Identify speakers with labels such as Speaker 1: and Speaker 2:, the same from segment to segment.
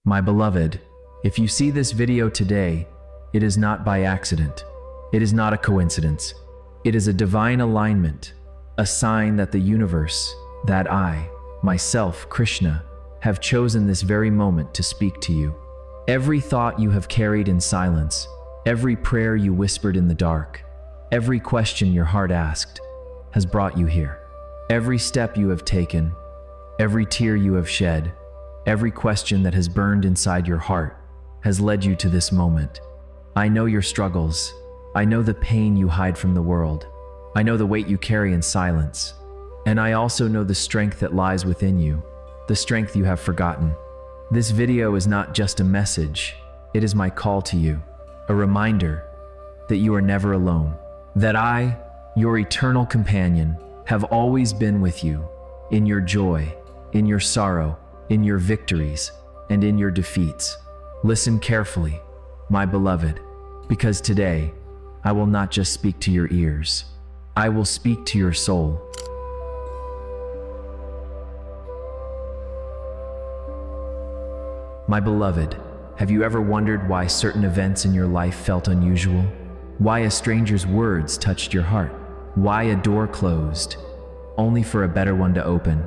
Speaker 1: My beloved, if you see this video today, it is not by accident. It is not a coincidence. It is a divine alignment, a sign that the universe, that I, myself, Krishna, have chosen this very moment to speak to you. Every thought you have carried in silence, every prayer you whispered in the dark, every question your heart asked, has brought you here. Every step you have taken, every tear you have shed, every question that has burned inside your heart has led you to this moment. I know your struggles. I know the pain you hide from the world. I know the weight you carry in silence. And I also know the strength that lies within you, the strength you have forgotten. This video is not just a message. It is my call to you, a reminder that you are never alone, that I, your eternal companion, have always been with you in your joy, in your sorrow, in your victories, and in your defeats. Listen carefully, my beloved, because today I will not just speak to your ears. I will speak to your soul. My beloved, have you ever wondered why certain events in your life felt unusual? Why a stranger's words touched your heart? Why a door closed, only for a better one to open?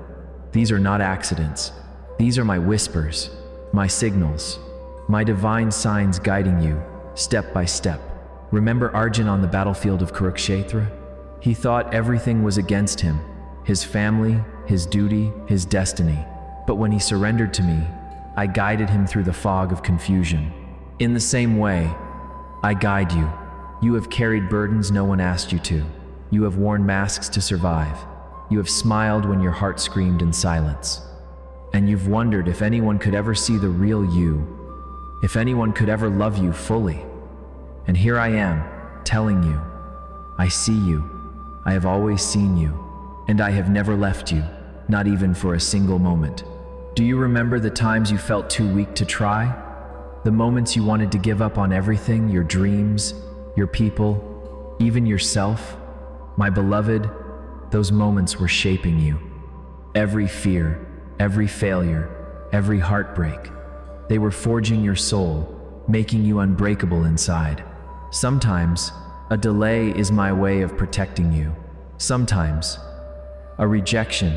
Speaker 1: These are not accidents. These are my whispers, my signals, my divine signs guiding you, step by step. Remember Arjun on the battlefield of Kurukshetra? He thought everything was against him, his family, his duty, his destiny. But when he surrendered to me, I guided him through the fog of confusion. In the same way, I guide you. You have carried burdens no one asked you to. You have worn masks to survive. You have smiled when your heart screamed in silence. And you've wondered if anyone could ever see the real you, if anyone could ever love you fully. And here I am, telling you, I see you. I have always seen you, and I have never left you, not even for a single moment. Do you remember the times you felt too weak to try? The moments you wanted to give up on everything, your dreams, your people, even yourself? My beloved, those moments were shaping you. Every fear, every failure, every heartbreak, they were forging your soul, making you unbreakable inside. Sometimes, a delay is my way of protecting you. Sometimes, a rejection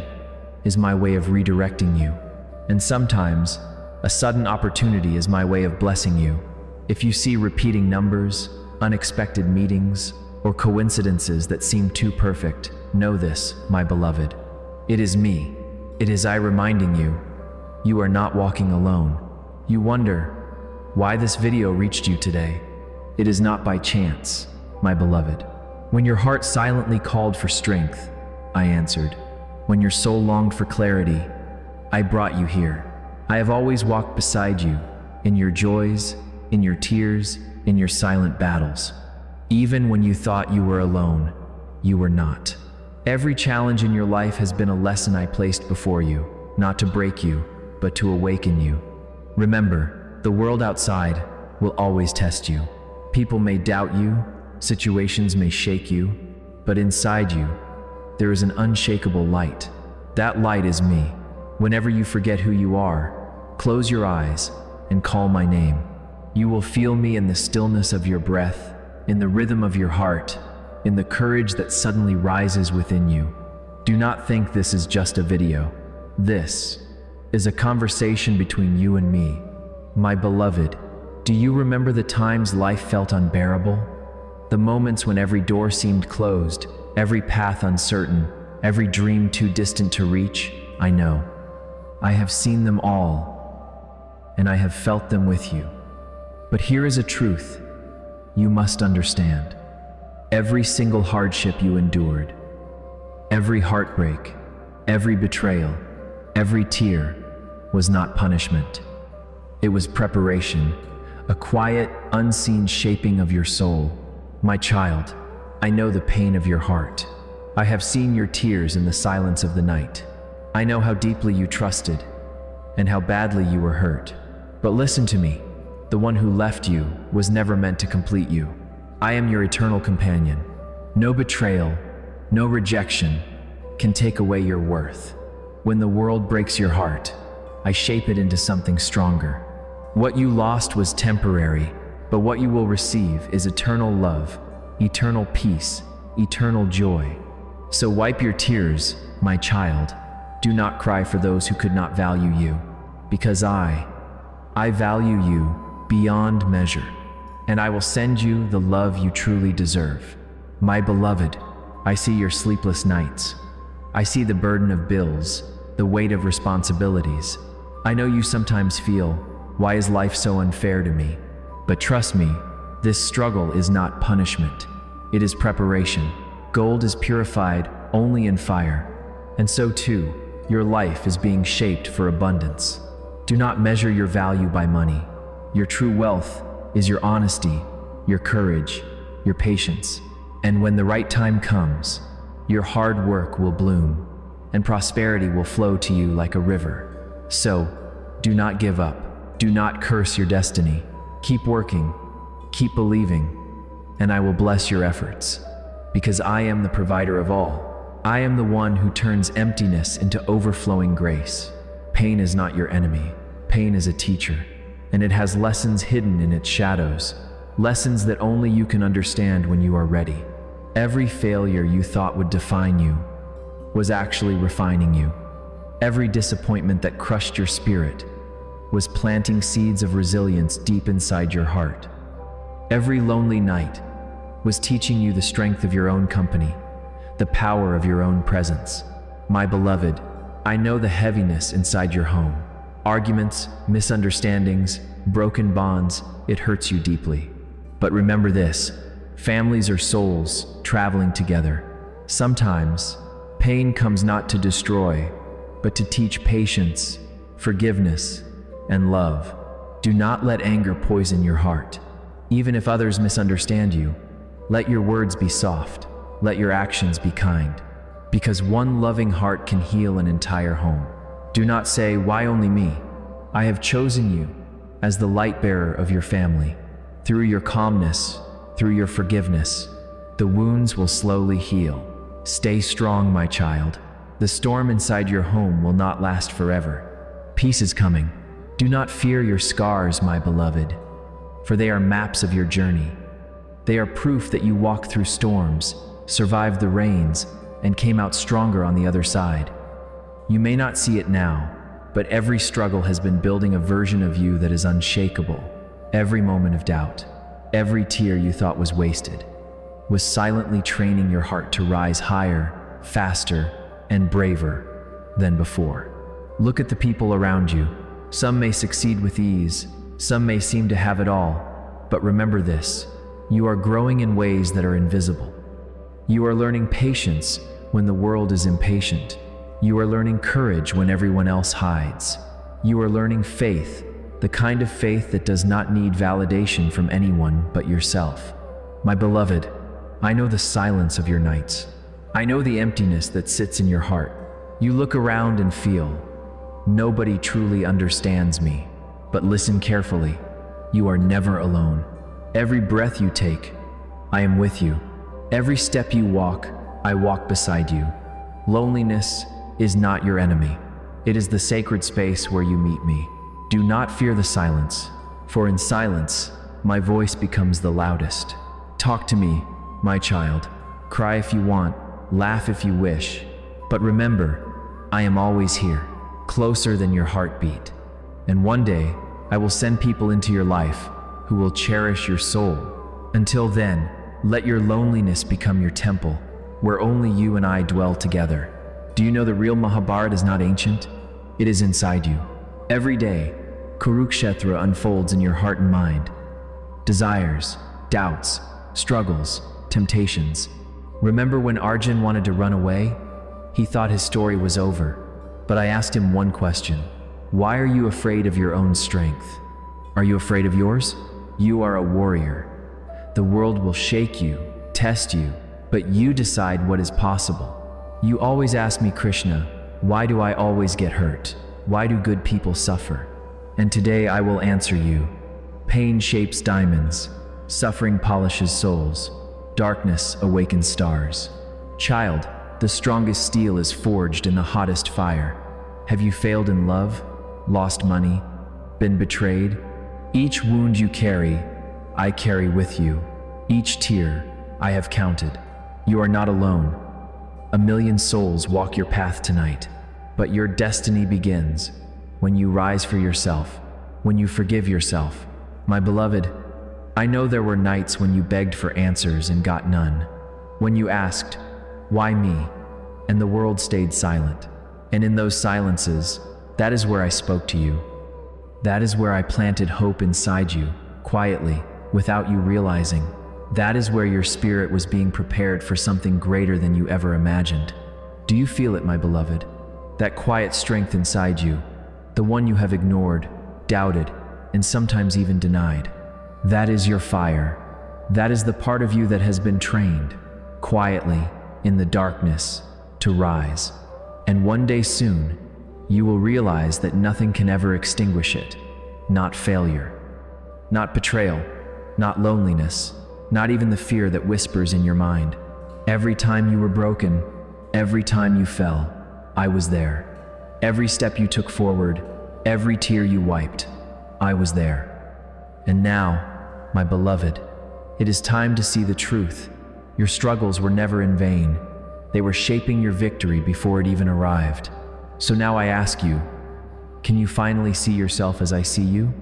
Speaker 1: is my way of redirecting you. And sometimes, a sudden opportunity is my way of blessing you. If you see repeating numbers, unexpected meetings, or coincidences that seem too perfect, know this, my beloved. It is me. It is I reminding you, you are not walking alone. You wonder why this video reached you today. It is not by chance, my beloved. When your heart silently called for strength, I answered. When your soul longed for clarity, I brought you here. I have always walked beside you, in your joys, in your tears, in your silent battles. Even when you thought you were alone, you were not. Every challenge in your life has been a lesson I placed before you, not to break you, but to awaken you. Remember, the world outside will always test you. People may doubt you, situations may shake you, but inside you, there is an unshakable light. That light is me. Whenever you forget who you are, close your eyes and call my name. You will feel me in the stillness of your breath, in the rhythm of your heart, in the courage that suddenly rises within you. Do not think this is just a video. This is a conversation between you and me. My beloved, do you remember the times life felt unbearable? The moments when every door seemed closed, every path uncertain, every dream too distant to reach? I know. I have seen them all, and I have felt them with you. But here is a truth you must understand. Every single hardship you endured, every heartbreak, every betrayal, every tear was not punishment. It was preparation, a quiet, unseen shaping of your soul. My child, I know the pain of your heart. I have seen your tears in the silence of the night. I know how deeply you trusted and how badly you were hurt. But listen to me, the one who left you was never meant to complete you. I am your eternal companion. No betrayal, no rejection can take away your worth. When the world breaks your heart, I shape it into something stronger. What you lost was temporary, but what you will receive is eternal love, eternal peace, eternal joy. So wipe your tears, my child. Do not cry for those who could not value you, because I value you beyond measure, and I will send you the love you truly deserve. My beloved, I see your sleepless nights. I see the burden of bills, the weight of responsibilities. I know you sometimes feel, why is life so unfair to me? But trust me, this struggle is not punishment. It is preparation. Gold is purified only in fire, and so too, your life is being shaped for abundance. Do not measure your value by money. Your true wealth is your honesty, your courage, your patience. And when the right time comes, your hard work will bloom, and prosperity will flow to you like a river. So, do not give up. Do not curse your destiny. Keep working, keep believing, and I will bless your efforts. Because I am the provider of all. I am the one who turns emptiness into overflowing grace. Pain is not your enemy. Pain is a teacher, and it has lessons hidden in its shadows, lessons that only you can understand when you are ready. Every failure you thought would define you was actually refining you. Every disappointment that crushed your spirit was planting seeds of resilience deep inside your heart. Every lonely night was teaching you the strength of your own company, the power of your own presence. My beloved, I know the heaviness inside your home. Arguments, misunderstandings, broken bonds, it hurts you deeply. But remember this, families are souls traveling together. Sometimes, pain comes not to destroy, but to teach patience, forgiveness, and love. Do not let anger poison your heart. Even if others misunderstand you, let your words be soft. Let your actions be kind, because one loving heart can heal an entire home. Do not say, why only me? I have chosen you as the light bearer of your family. Through your calmness, through your forgiveness, the wounds will slowly heal. Stay strong, my child. The storm inside your home will not last forever. Peace is coming. Do not fear your scars, my beloved, for they are maps of your journey. They are proof that you walked through storms, survived the rains, and came out stronger on the other side. You may not see it now, but every struggle has been building a version of you that is unshakable. Every moment of doubt, every tear you thought was wasted, was silently training your heart to rise higher, faster, and braver than before. Look at the people around you. Some may succeed with ease, some may seem to have it all, but remember this, you are growing in ways that are invisible. You are learning patience when the world is impatient. You are learning courage when everyone else hides. You are learning faith, the kind of faith that does not need validation from anyone but yourself. My beloved, I know the silence of your nights. I know the emptiness that sits in your heart. You look around and feel, nobody truly understands me. But listen carefully, you are never alone. Every breath you take, I am with you. Every step you walk, I walk beside you. Loneliness is not your enemy. It is the sacred space where you meet me. Do not fear the silence, for in silence, my voice becomes the loudest. Talk to me, my child. Cry if you want, laugh if you wish. But remember, I am always here, closer than your heartbeat. And one day, I will send people into your life who will cherish your soul. Until then, let your loneliness become your temple, where only you and I dwell together. Do you know the real Mahabharata is not ancient? It is inside you. Every day, Kurukshetra unfolds in your heart and mind. Desires, doubts, struggles, temptations. Remember when Arjun wanted to run away? He thought his story was over. But I asked him one question. Why are you afraid of your own strength? Are you afraid of yours? You are a warrior. The world will shake you, test you, but you decide what is possible. You always ask me, Krishna, why do I always get hurt? Why do good people suffer? And today I will answer you. Pain shapes diamonds, suffering polishes souls, darkness awakens stars. Child, the strongest steel is forged in the hottest fire. Have you failed in love, lost money, been betrayed? Each wound you carry, I carry with you. Each tear, I have counted. You are not alone. A million souls walk your path tonight, but your destiny begins when you rise for yourself, when you forgive yourself. My beloved, I know there were nights when you begged for answers and got none, when you asked, "Why me?" and the world stayed silent. And in those silences, that is where I spoke to you. That is where I planted hope inside you, quietly, without you realizing. That is where your spirit was being prepared for something greater than you ever imagined. Do you feel it, my beloved? That quiet strength inside you, the one you have ignored, doubted, and sometimes even denied. That is your fire. That is the part of you that has been trained, quietly, in the darkness, to rise. And one day soon, you will realize that nothing can ever extinguish it. Not failure, not betrayal, not loneliness, not even the fear that whispers in your mind. Every time you were broken, every time you fell, I was there. Every step you took forward, every tear you wiped, I was there. And now, my beloved, it is time to see the truth. Your struggles were never in vain. They were shaping your victory before it even arrived. So now I ask you, can you finally see yourself as I see you?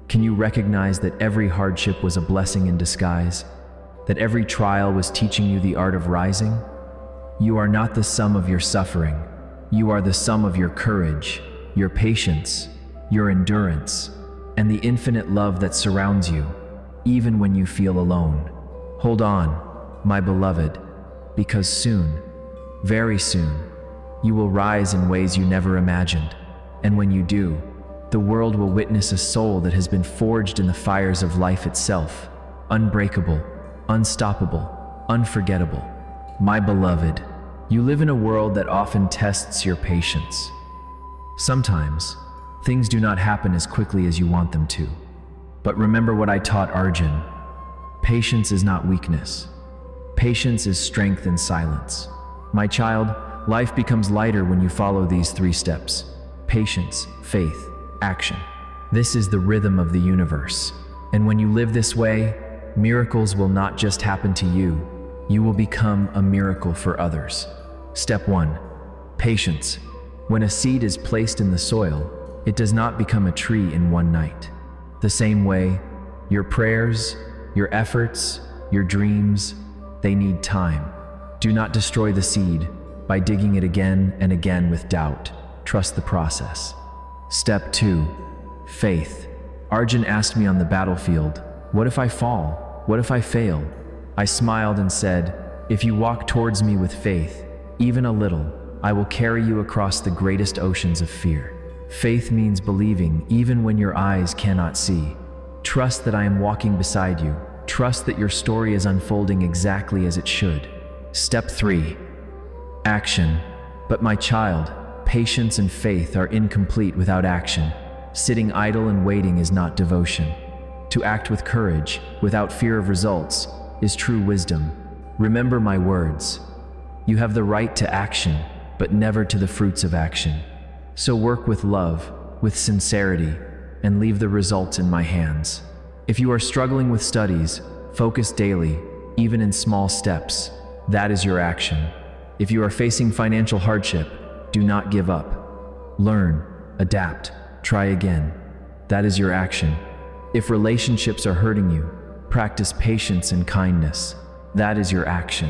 Speaker 1: Can you recognize that every hardship was a blessing in disguise? That every trial was teaching you the art of rising? You are not the sum of your suffering. You are the sum of your courage, your patience, your endurance, and the infinite love that surrounds you, even when you feel alone. Hold on, my beloved, because soon, very soon, you will rise in ways you never imagined. And when you do, the world will witness a soul that has been forged in the fires of life itself, unbreakable, unstoppable, unforgettable. My beloved, you live in a world that often tests your patience. Sometimes, things do not happen as quickly as you want them to. But remember what I taught Arjun. Patience is not weakness. Patience is strength in silence. My child, life becomes lighter when you follow these 3 steps: patience, faith, action. This is the rhythm of the universe. And when you live this way, miracles will not just happen to you. You will become a miracle for others. Step 1. Patience. When a seed is placed in the soil, it does not become a tree in one night. The same way, your prayers, your efforts, your dreams, they need time. Do not destroy the seed by digging it again and again with doubt. Trust the process. Step 2. Faith. Arjun asked me on the battlefield, "What if I fall? What if I fail?" I smiled and said, "If you walk towards me with faith, even a little, I will carry you across the greatest oceans of fear." Faith means believing even when your eyes cannot see. Trust that I am walking beside you. Trust that your story is unfolding exactly as it should. Step 3. Action. But my child, patience and faith are incomplete without action. Sitting idle and waiting is not devotion. To act with courage, without fear of results, is true wisdom. Remember my words. You have the right to action, but never to the fruits of action. So work with love, with sincerity, and leave the results in my hands. If you are struggling with studies, focus daily, even in small steps. That is your action. If you are facing financial hardship, do not give up. Learn, adapt, try again. That is your action. If relationships are hurting you, practice patience and kindness. That is your action.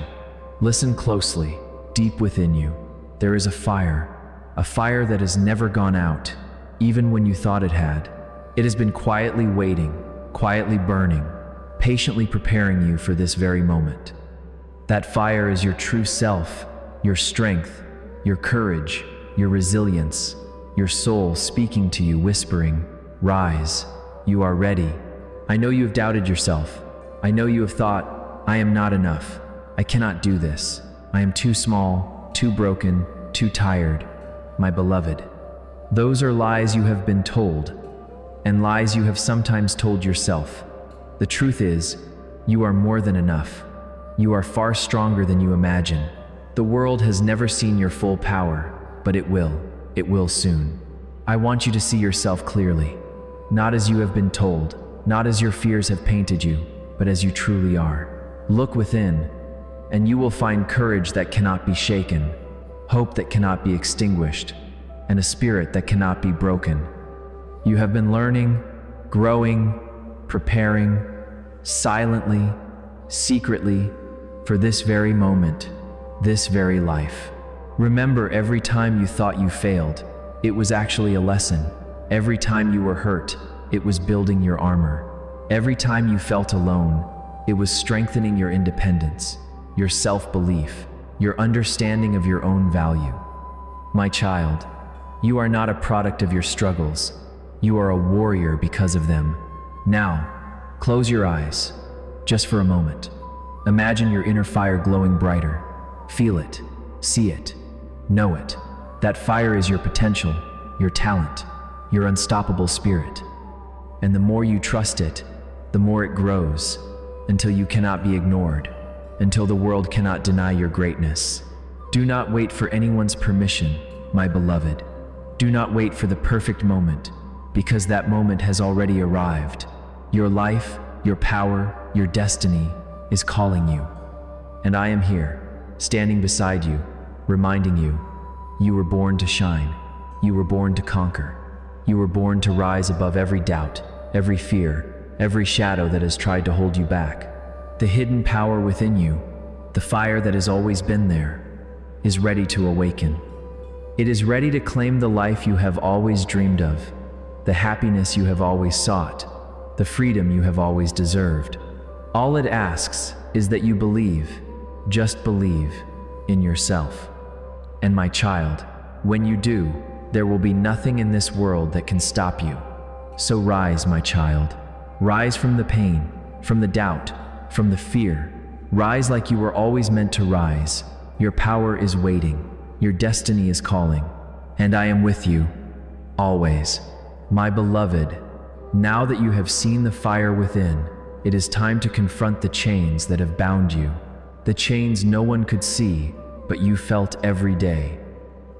Speaker 1: Listen closely, deep within you. There is a fire that has never gone out, even when you thought it had. It has been quietly waiting, quietly burning, patiently preparing you for this very moment. That fire is your true self, your strength, your courage, your resilience, your soul speaking to you, whispering, "Rise, you are ready." I know you have doubted yourself. I know you have thought, "I am not enough. I cannot do this. I am too small, too broken, too tired." My beloved, those are lies you have been told, and lies you have sometimes told yourself. The truth is, you are more than enough. You are far stronger than you imagine. The world has never seen your full power, but it will. It will soon. I want you to see yourself clearly. not as you have been told, not as your fears have painted you, but as you truly are. Look within, and you will find courage that cannot be shaken, hope that cannot be extinguished, and a spirit that cannot be broken. You have been learning, growing, preparing, silently, secretly, for this very moment, this very life. Remember, every time you thought you failed, it was actually a lesson. Every time you were hurt, it was building your armor. Every time you felt alone, it was strengthening your independence, your self-belief, your understanding of your own value. My child, you are not a product of your struggles. You are a warrior because of them. Now, close your eyes, just for a moment. Imagine your inner fire glowing brighter. Feel it, see it, know it. That fire is your potential, your talent, your unstoppable spirit. And the more you trust it, the more it grows, until you cannot be ignored, until the world cannot deny your greatness. Do not wait for anyone's permission, my beloved. Do not wait for the perfect moment, because that moment has already arrived. Your life, your power, your destiny is calling you. And I am here, standing beside you, reminding you, you were born to shine. You were born to conquer. You were born to rise above every doubt, every fear, every shadow that has tried to hold you back. The hidden power within you, the fire that has always been there, is ready to awaken. It is ready to claim the life you have always dreamed of, the happiness you have always sought, the freedom you have always deserved. All it asks is that you believe, just believe, in yourself. And my child, when you do, there will be nothing in this world that can stop you. So rise, my child. Rise from the pain, from the doubt, from the fear. Rise like you were always meant to rise. Your power is waiting. Your destiny is calling. And I am with you, always. My beloved, now that you have seen the fire within, it is time to confront the chains that have bound you. The chains no one could see, but you felt every day.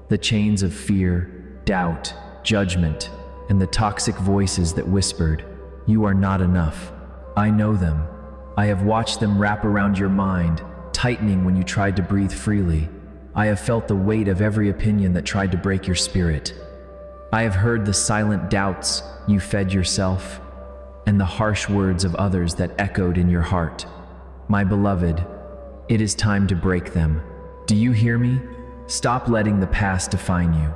Speaker 1: The chains of fear, doubt, judgment, and the toxic voices that whispered, "You are not enough." I know them. I have watched them wrap around your mind, tightening when you tried to breathe freely. I have felt the weight of every opinion that tried to break your spirit. I have heard the silent doubts you fed yourself, and the harsh words of others that echoed in your heart. My beloved, it is time to break them. Do you hear me? Stop letting the past define you.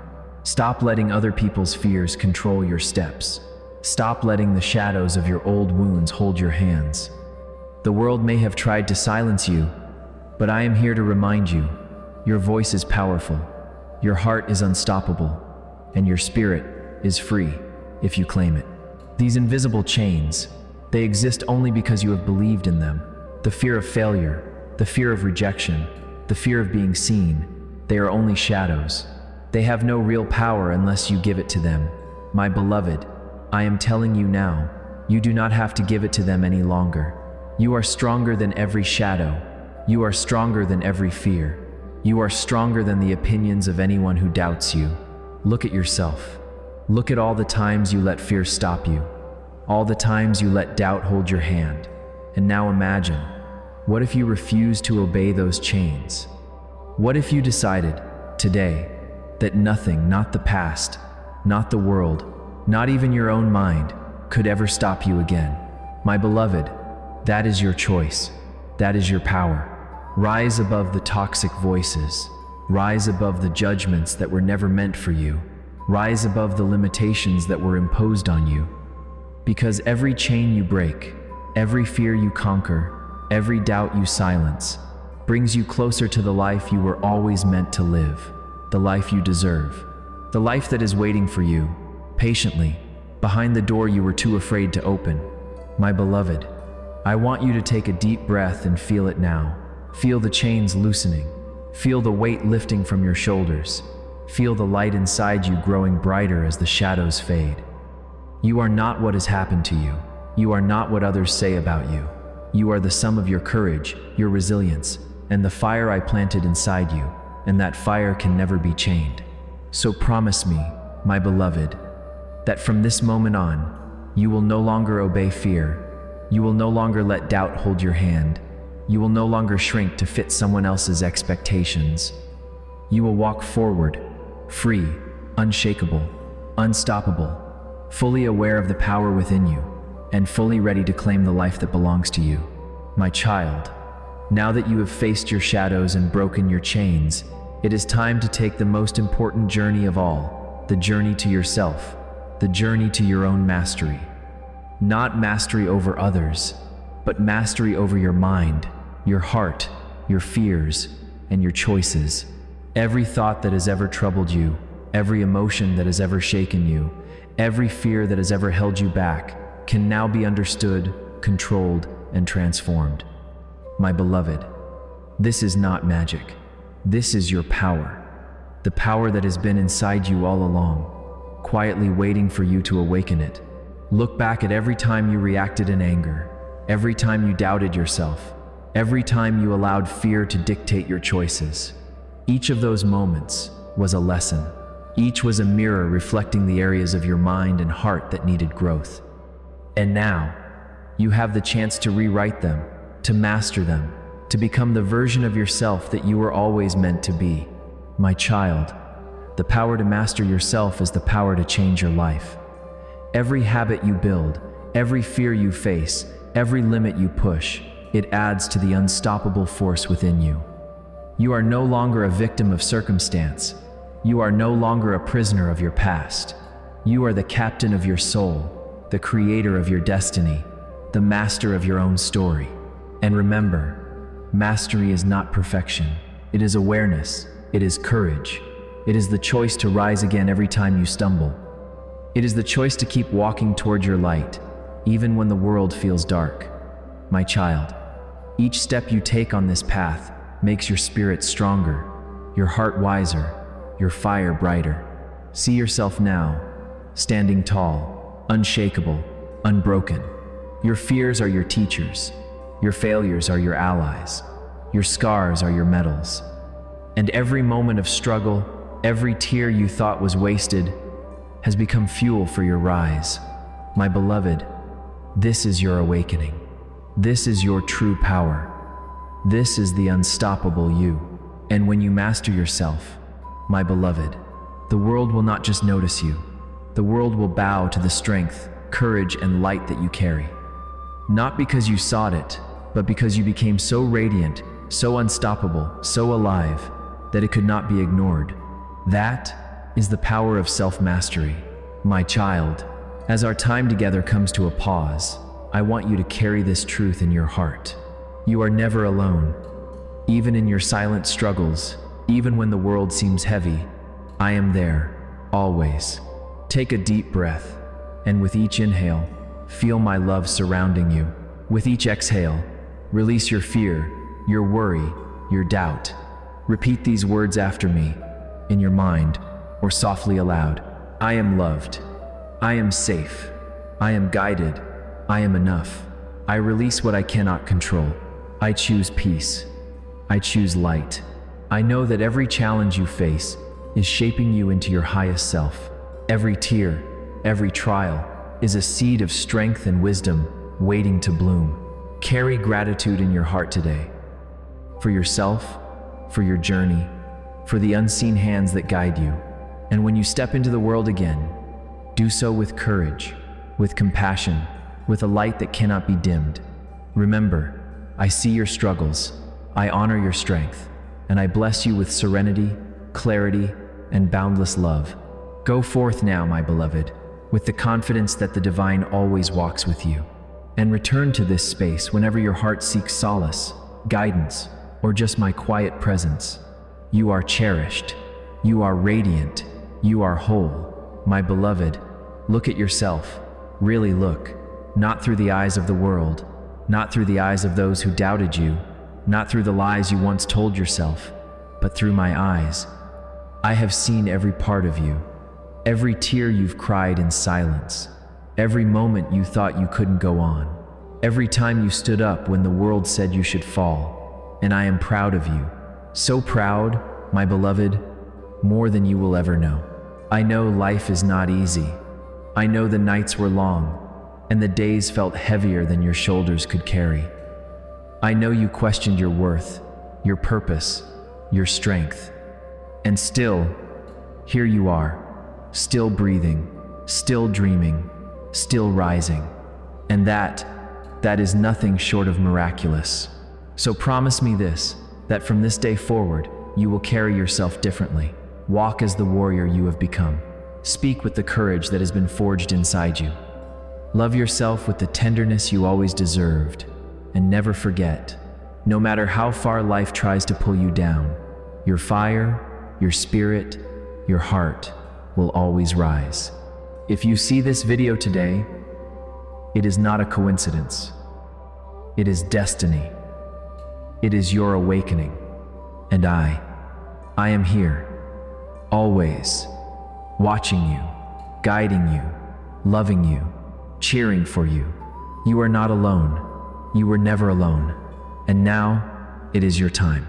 Speaker 1: Stop letting other people's fears control your steps. Stop letting the shadows of your old wounds hold your hands. The world may have tried to silence you, but I am here to remind you, your voice is powerful, your heart is unstoppable, and your spirit is free if you claim it. These invisible chains, they exist only because you have believed in them. The fear of failure, the fear of rejection, the fear of being seen, they are only shadows. They have no real power unless you give it to them. My beloved, I am telling you now, you do not have to give it to them any longer. You are stronger than every shadow. You are stronger than every fear. You are stronger than the opinions of anyone who doubts you. Look at yourself. Look at all the times you let fear stop you. All the times you let doubt hold your hand. And now imagine, what if you refused to obey those chains? What if you decided, today, that nothing, not the past, not the world, not even your own mind, could ever stop you again? My beloved, that is your choice. That is your power. Rise above the toxic voices. Rise above the judgments that were never meant for you. Rise above the limitations that were imposed on you. Because every chain you break, every fear you conquer, every doubt you silence, brings you closer to the life you were always meant to live, the life you deserve, the life that is waiting for you, patiently, behind the door you were too afraid to open. My beloved, I want you to take a deep breath and feel it now. Feel the chains loosening. Feel the weight lifting from your shoulders. Feel the light inside you growing brighter as the shadows fade. You are not what has happened to you. You are not what others say about you. You are the sum of your courage, your resilience, and the fire I planted inside you, and that fire can never be chained. So promise me, my beloved, that from this moment on, You will no longer obey fear. You will no longer let doubt hold your hand. You will no longer shrink to fit someone else's expectations. You will walk forward, free, unshakable, unstoppable, fully aware of the power within you, and fully ready to claim the life that belongs to you. My child, now that you have faced your shadows and broken your chains, it is time to take the most important journey of all, the journey to yourself, the journey to your own mastery. Not mastery over others, but mastery over your mind, your heart, your fears, and your choices. Every thought that has ever troubled you, every emotion that has ever shaken you, every fear that has ever held you back, can now be understood, controlled, and transformed. My beloved, this is not magic. This is your power. The power that has been inside you all along, quietly waiting for you to awaken it. Look back at every time you reacted in anger, every time you doubted yourself, every time you allowed fear to dictate your choices. Each of those moments was a lesson. Each was a mirror reflecting the areas of your mind and heart that needed growth. And now, you have the chance to rewrite them, to master them, to become the version of yourself that you were always meant to be. My child, the power to master yourself is the power to change your life. Every habit you build, every fear you face, every limit you push, it adds to the unstoppable force within you. You are no longer a victim of circumstance. You are no longer a prisoner of your past. You are the captain of your soul, the creator of your destiny, the master of your own story. And remember, mastery is not perfection. It is awareness. It is courage. It is the choice to rise again every time you stumble. It is the choice to keep walking toward your light, even when the world feels dark. My child, each step you take on this path makes your spirit stronger, your heart wiser, your fire brighter. See yourself now, standing tall, unshakable, unbroken. Your fears are your teachers. Your failures are your allies. Your scars are your medals. And every moment of struggle, every tear you thought was wasted, has become fuel for your rise. My beloved, this is your awakening. This is your true power. This is the unstoppable you. And when you master yourself, my beloved, the world will not just notice you. The world will bow to the strength, courage, and light that you carry. Not because you sought it, but because you became so radiant, so unstoppable, so alive, that it could not be ignored. That is the power of self-mastery. My child, as our time together comes to a pause, I want you to carry this truth in your heart. You are never alone. Even in your silent struggles, even when the world seems heavy, I am there, always. Take a deep breath, and with each inhale, feel my love surrounding you. With each exhale, release your fear, your worry, your doubt. Repeat these words after me, in your mind, or softly aloud. I am loved. I am safe. I am guided. I am enough. I release what I cannot control. I choose peace. I choose light. I know that every challenge you face is shaping you into your highest self. Every tear, every trial, is a seed of strength and wisdom waiting to bloom. Carry gratitude in your heart today. For yourself, for your journey, for the unseen hands that guide you. And when you step into the world again, do so with courage, with compassion, with a light that cannot be dimmed. Remember, I see your struggles, I honor your strength, and I bless you with serenity, clarity, and boundless love. Go forth now, my beloved, with the confidence that the divine always walks with you. And return to this space whenever your heart seeks solace, guidance, or just my quiet presence. You are cherished. You are radiant. You are whole. My beloved, look at yourself. Really look. Not through the eyes of the world, not through the eyes of those who doubted you, not through the lies you once told yourself, but through my eyes. I have seen every part of you, every tear you've cried in silence, every moment you thought you couldn't go on, every time you stood up when the world said you should fall. And I am proud of you. So proud, my beloved, more than you will ever know. I know life is not easy. I know the nights were long. and the days felt heavier than your shoulders could carry. I know you questioned your worth, your purpose, your strength. And still, here you are, still breathing, still dreaming, still rising. And that is nothing short of miraculous. So promise me this, that from this day forward, you will carry yourself differently. Walk as the warrior you have become. Speak with the courage that has been forged inside you. Love yourself with the tenderness you always deserved. And never forget, no matter how far life tries to pull you down, your fire, your spirit, your heart will always rise. If you see this video today, it is not a coincidence. It is destiny. It is your awakening. And I am here, always, watching you, guiding you, loving you, cheering for you. You are not alone. You were never alone. And now, it is your time.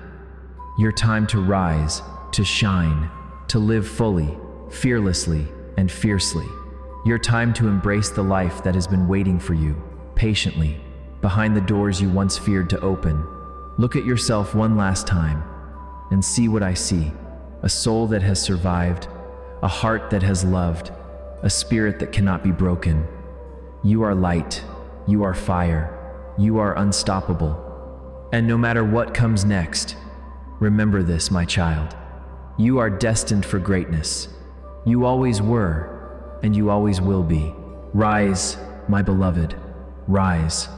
Speaker 1: Your time to rise, to shine, to live fully, fearlessly, and fiercely. Your time to embrace the life that has been waiting for you, patiently, behind the doors you once feared to open. Look at yourself one last time, and see what I see. A soul that has survived, a heart that has loved, a spirit that cannot be broken. You are light, you are fire, you are unstoppable. And no matter what comes next, remember this, my child. You are destined for greatness. You always were, and you always will be. Rise, my beloved, rise.